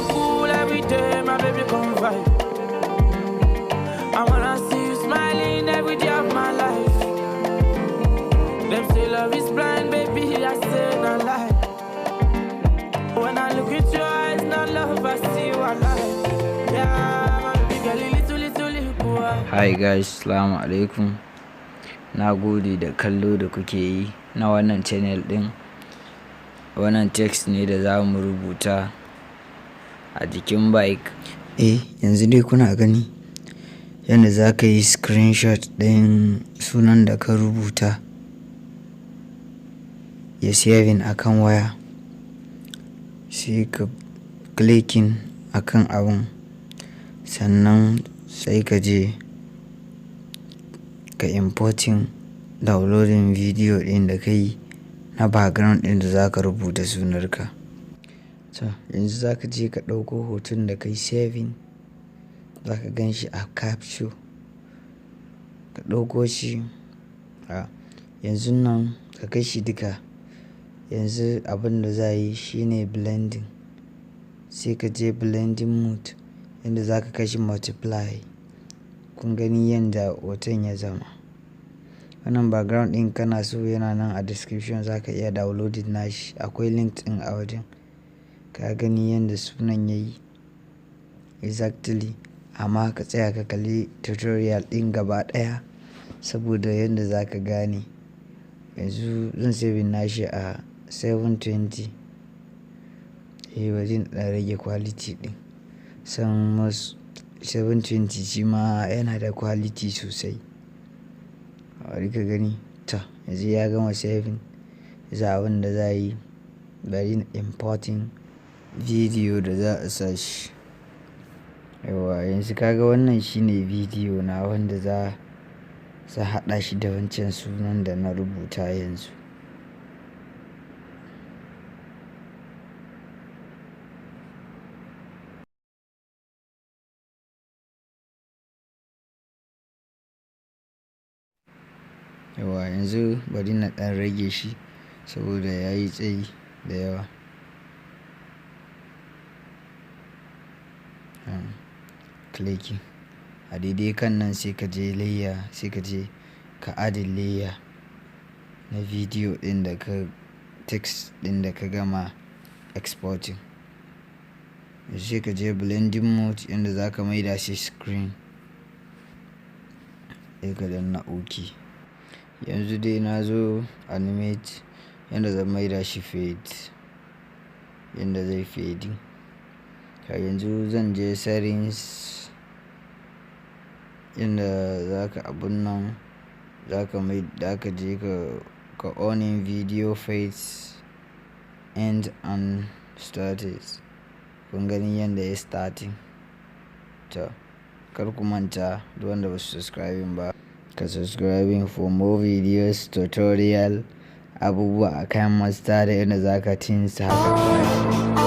cool every day, my baby come vibe. I wanna see you smiling every day of my life. Them say love is blind, baby, I say not lie. When I look into your eyes, not love, I see you alive. Yeah, my baby girl, little boy. Hi guys, assalamu alaikum. Na gode da kallo da kuke yi na wannan channel din. Wannan text ne da za mu rubuta a jikin bike. Yanzu dai kuna gani yadda za ka yi screenshot ɗin sunan da ka rubuta ya saving akan waya, sai ka clicking akan abun, sannan sai ka je ka importing downloading video ɗin da ka yi na background ɗin da za ka rubuta sunarka. Yanzu za ka je ka ɗauko hoton da ka yi saving, za ka gan shi a capture, ka ɗauko shi yanzu nan ka kai shi duka. Yanzu abin da za yi shine blending, sai ka je blending mode inda za ka kai shi multiply. Kun gani yadda hoton ya zama. Wannan background ɗin kana so yana nan a description, za ka iya downloading nashi, akwai link ɗin a wajen. Ka gani yadda sunan ya yi exactly, amma ka tsaya ka kalli tutorial ɗin gaba ɗaya saboda yadda za ka gane. Yanzu zan saving nashi a 720. Bari na rage quality ɗin. 720 shi ma yana da quality sosai. Bari ka gani. Yanzu ya gama saving. Yanzu abin da za yi, bari na importing video da za a sa shi. Yanzu kaga wannan shine video na wanda za haɗa shi da wancan sunan da na rubuta yanzu. Yanzu bari na ɗan rage shi saboda ya yi tsayi da yawa. Clicking a daidai kan nan, sai ka je layer, sai ka je ka adin layer na video ɗin da ka text ɗin da ka gama exporting. Sai ka je blending mode inda za ka maida shi screen, sai ka danna OK. Yanzu dai na zo animate yadda zan maida shi fade, yadda zai fading. Yanzu zan je settings inda za ka abun nan, za ka je ka owning video fades end and started. Kun gani yadda ya starting. Kar ku manta, duk wanda ba su subscribing ba, ka subscribing for more videos, tutorial, abubuwa akan Kinemaster da yadda za ka tinsa haka.